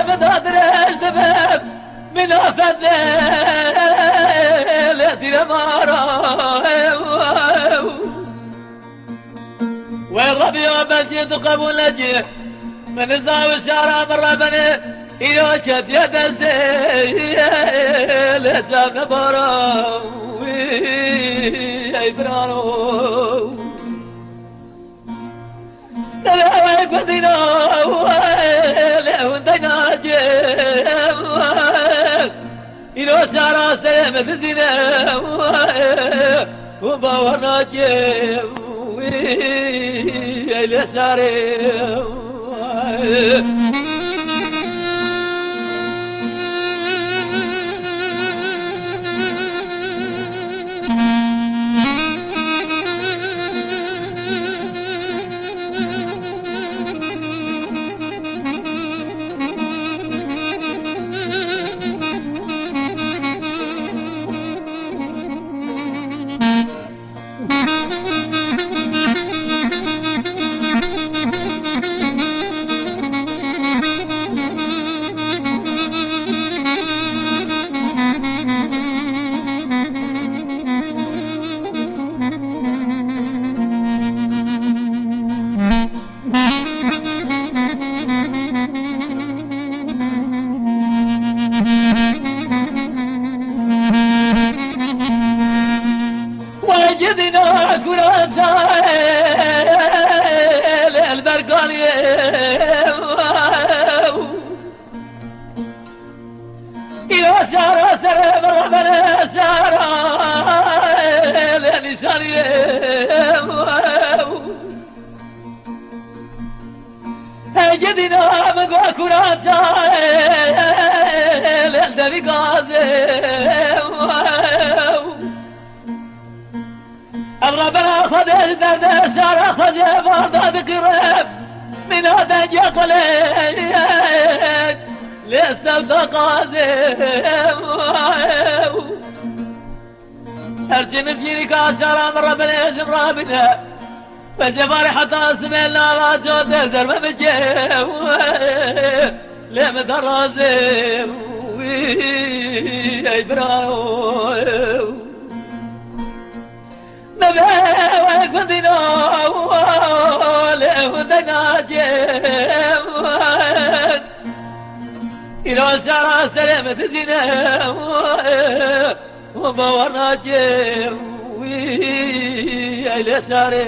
بدادرش دبب من أفد ليلة مارا والربيع مسجد قبول نجيح من الزاوية الشارع مرة بني يوشد يد الزيل لسان براوي يا إبرارو لا يقدنا ولا ندنا جيم إلو سارا سلام الزنا وباورنا جيم يا ساري وجدنا كراسة البرقانية يا سارة سارة بربنا سارة النسانية جدنا مقوى كراسة البرقانية ربنا خذ الدرد سار خذ بعض ذكرى من هذا جقلك لسه قادم ارجم فيك عشرة مرة ربنا يجم رابنا فجباري حتى اسمي الله لا جود درب بجيو لم ترازم يا إبراهيم نبيك بدنا ولهدنا جيم إلى سارة سلامة زنا وبورنا جيم إلى سارة